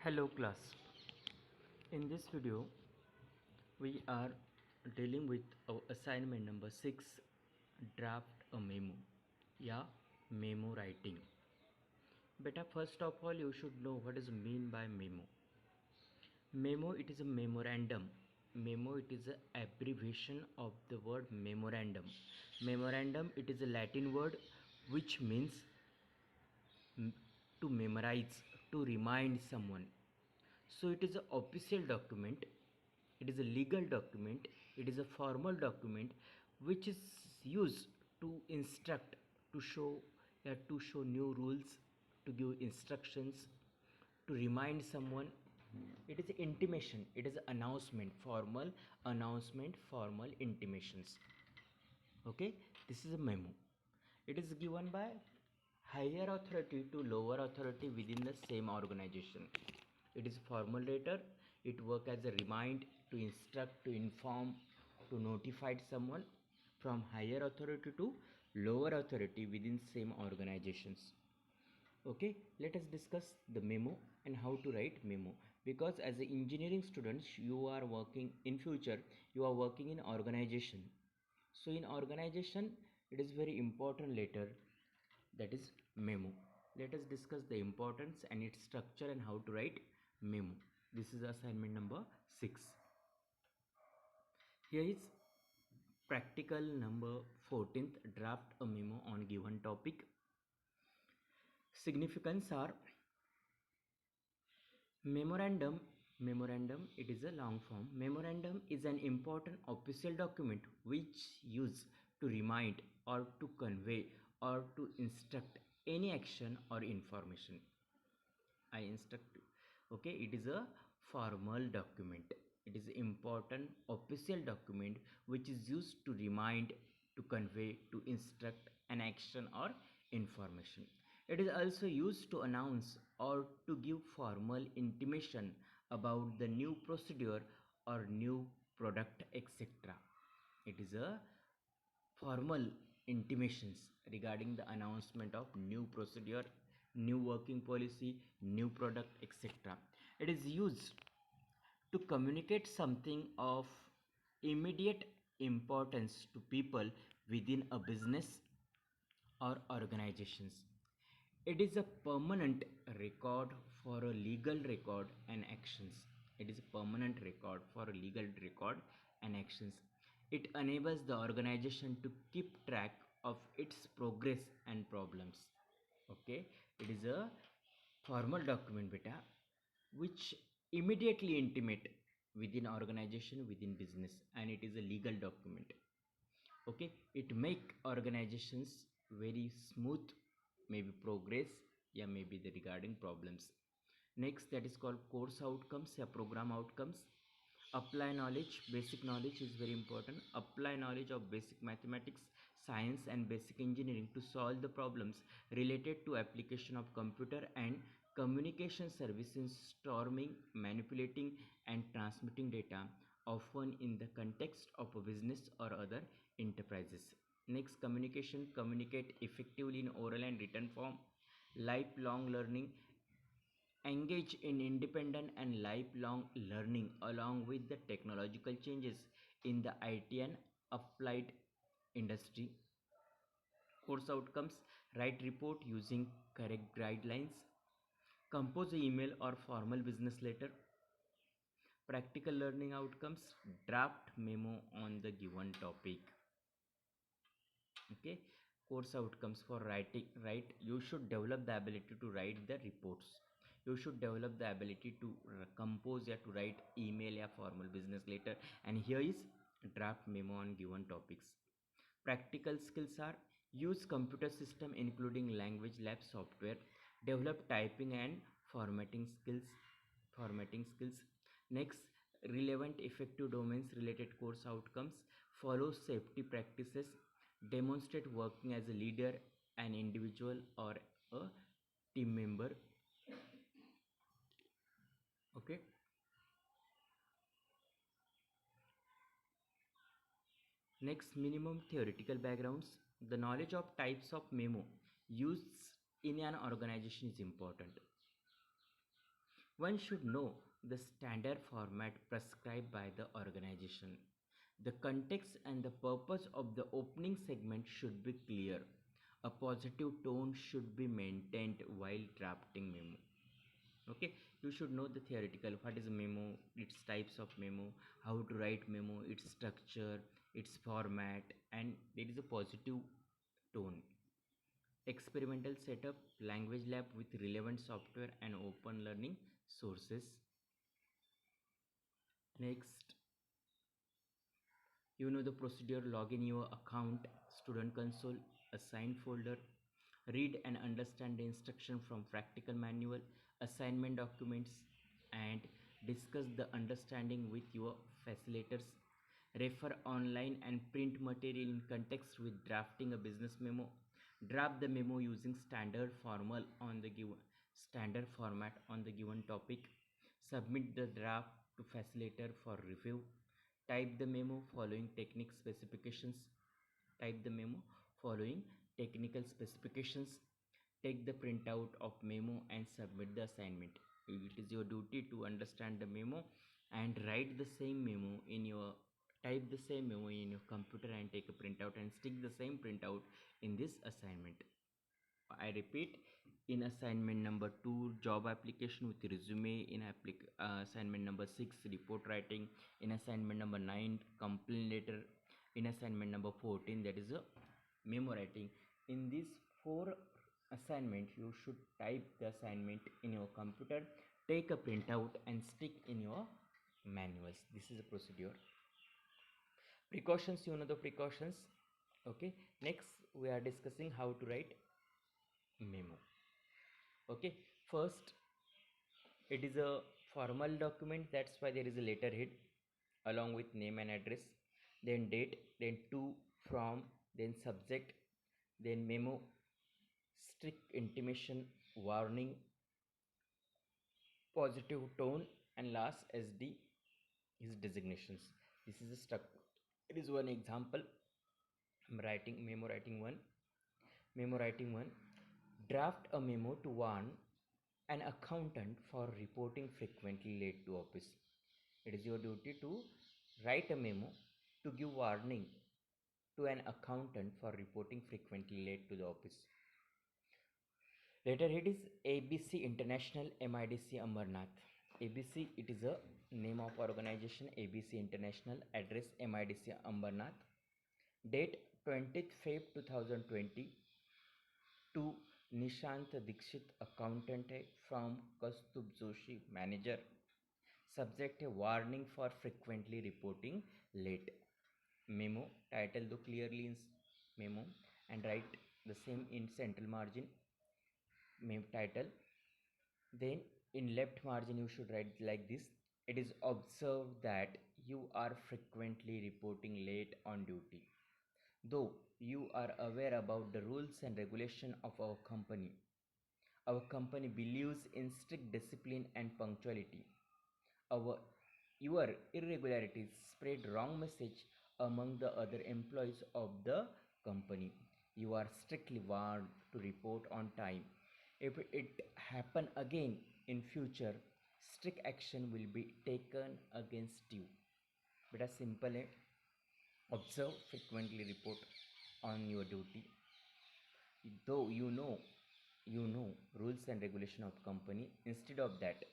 Hello class. In this video we are dealing with our assignment number 6, draft a memo. Yeah, memo writing. Beta, first of all you should know what is mean by memo. Memo, it is a memorandum. Memo, it is a abbreviation of the word memorandum. Memorandum, it is a Latin word which means to memorize, to remind someone. So it is an official document, it is a legal document, it is a formal document which is used to instruct, to show, to show new rules, to give instructions, to remind someone. It is intimation, it is announcement, formal announcement, formal intimations. Okay, this is a memo. It is given by higher authority to lower authority within the same organization. It is a formal letter. It works as a remind, to instruct, to inform, to notify someone from higher authority to lower authority within same organizations. Okay, let us discuss the memo and how to write memo, because as an engineering students you are working in future, you are working in organization. So in organization it is very important letter, that is memo. Let us discuss the importance and its structure and how to write memo. This is assignment number 6. Here is practical number 14th, draft a memo on given topic. Significance are memorandum, it is a long form. Memorandum is an important official document which used to remind or to convey or to instruct any action or information. I instruct you. Okay, it is a formal document. It is important official document which is used to remind, to convey, to instruct an action or information. It is also used to announce or to give formal intimation about the new procedure or new product, etc. It is a formal intimations regarding the announcement of new procedure, new working policy, new product, etc. It is used to communicate something of immediate importance to people within a business or organizations. It is a permanent record for a legal record and actions. It is a permanent record for a legal record and actions. It enables the organization to keep track of its progress and problems. Okay, it is a formal document, beta, which immediately intimate within organization, within business, and it is a legal document. Okay, it make organizations very smooth, maybe progress, yeah, maybe the regarding problems. Next, that is called course outcomes, yeah, program outcomes. Apply knowledge, basic knowledge is very important. Apply knowledge of basic mathematics, science and basic engineering to solve the problems related to application of computer and communication services, storming, manipulating and transmitting data, often in the context of a business or other enterprises. Next, communication, communicate effectively in oral and written form. Lifelong learning, engage in independent and lifelong learning along with the technological changes in the IT and applied industry. Course outcomes, write report using correct guidelines, compose an email or formal business letter. Practical learning outcomes, draft memo on the given topic. Okay, course outcomes for writing, right, you should develop the ability to write the reports. You should develop the ability to compose, to write email, formal business letter. And here is draft memo on given topics. Practical skills are use computer system including language lab software, develop typing and formatting skills. Next, relevant effective domains related course outcomes, follow safety practices, demonstrate working as a leader, an individual or a team member. Okay, next, minimum theoretical backgrounds. The knowledge of types of memo used in an organization is important. One should know the standard format prescribed by the organization. The context and the purpose of the opening segment should be clear. A positive tone should be maintained while drafting memo. Okay, you should know the theoretical what is a memo, its types of memo, how to write memo, its structure, its format, and there is a positive tone. Experimental setup, language lab with relevant software and open learning sources. Next, you know the procedure: log in your account, student console, assign folder, read and understand the instruction from practical manual, assignment documents, and discuss the understanding with your facilitators. Refer online and print material in context with drafting a business memo. Draft the memo using standard format on the given topic. Submit the draft to facilitator for review. Type the memo following technique specifications. Type the memo following technical specifications. Take the printout of memo and submit the assignment. It is your duty to understand the memo and write the same memo in your type the same memo in your computer and take a printout and stick the same printout in this assignment. I repeat, in assignment number 2, job application with resume. In assignment number 6, report writing. In assignment number 9, complaint letter. In assignment number 14, that is a memo writing. In these 4 assignment, you should type the assignment in your computer, take a printout and stick in your manuals. This is a procedure. Precautions, you know the precautions. Okay, next we are discussing how to write memo. Okay, first, it is a formal document, that's why there is a letterhead along with name and address, then date, then to, from, then subject, then memo, strict intimation, warning, positive tone, and last SD is designations. This is a stuck. It is one example. I'm writing memo writing one. Memo writing one. Draft a memo to warn an accountant for reporting frequently late to office. It is your duty to write a memo to give warning to an accountant for reporting frequently late to the office. Letterhead is ABC International MIDC Amarnath. ABC, it is a name of organization, ABC International, address MIDC Amarnath. Date 20th Feb 2020 to Nishant Dikshit, accountant from Kastub Joshi, manager. Subject: a warning for frequently reporting late. Memo title: do clearly in memo and write the same in central margin. Memo title. Then in left margin you should write like this: it is observed that you are frequently reporting late on duty. Though you are aware about the rules and regulation of our company believes in strict discipline and punctuality. Our Your irregularities spread wrong message among the other employees of the company. You are strictly warned to report on time. If it happen again in future, strict action will be taken against you. Beta simple है. Observe, frequently report on your duty. Though you know rules and regulation of company. Instead of that,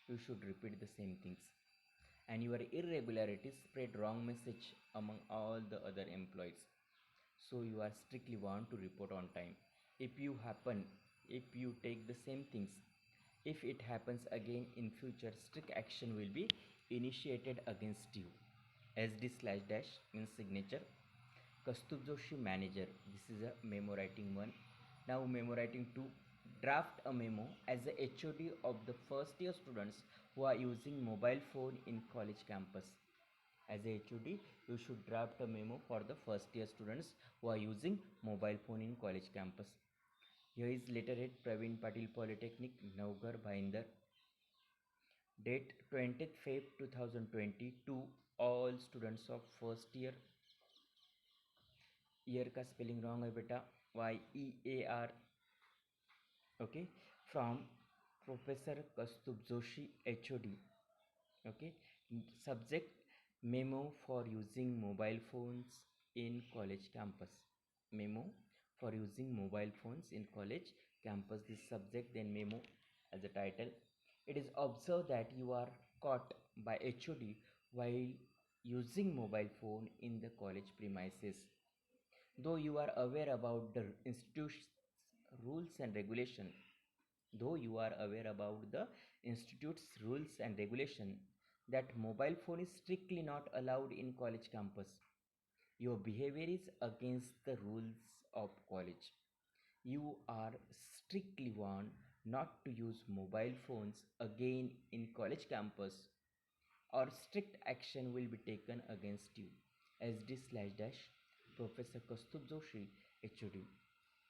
you should repeat the same things. And your irregularities spread wrong message among all the other employees. So you are strictly warned to report on time. If you take the same things, if it happens again in future, strict action will be initiated against you. SD slash dash in signature. Kastub Joshi, manager. This is a memo writing one. Now memo writing 2. Draft a memo as the HOD of the first year students who are using mobile phone in college campus. As a HOD, you should draft a memo for the first year students who are using mobile phone in college campus. Here is letterhead: Praveen Patil Polytechnic, Naugar, Bhainder. Date 20th Feb 2020 to all students of first year. Year का spelling wrong है बेटा, YEAR. Okay, from Professor Kastub Joshi, HOD. Okay. Subject: memo for using mobile phones in college campus. Memo for using mobile phones in college campus. This subject, then memo as a title. It is observed that you are caught by HOD while using mobile phone in the college premises. Though you are aware about the institute's rules and regulation, though you are aware about the institute's rules and regulation that mobile phone is strictly not allowed in college campus, your behavior is against the rules of college. You are strictly warned not to use mobile phones again in college campus, or strict action will be taken against you. SD slash dash Professor Kastub Joshi, HOD.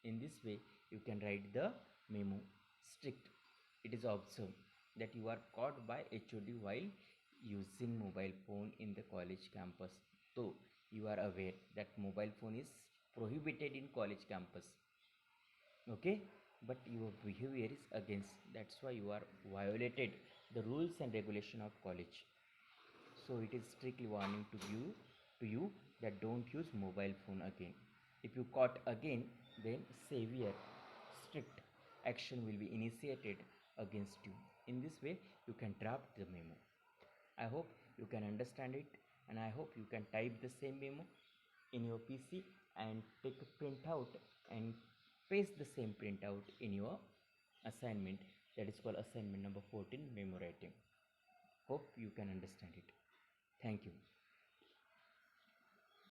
In this way, you can write the memo. Strict. It is observed that you are caught by HOD while using mobile phone in the college campus. So you are aware that mobile phone is prohibited in college campus. Okay, but your behavior is against. That's why you are violated the rules and regulation of college. So it is strictly warning to you that don't use mobile phone again. If you caught again, then severe strict action will be initiated against you. In this way you can draft the memo. I hope you can understand it, and I hope you can type the same memo in your PC and take a printout and paste the same printout in your assignment, that is called assignment number 14, memo writing. Hope you can understand it. Thank you.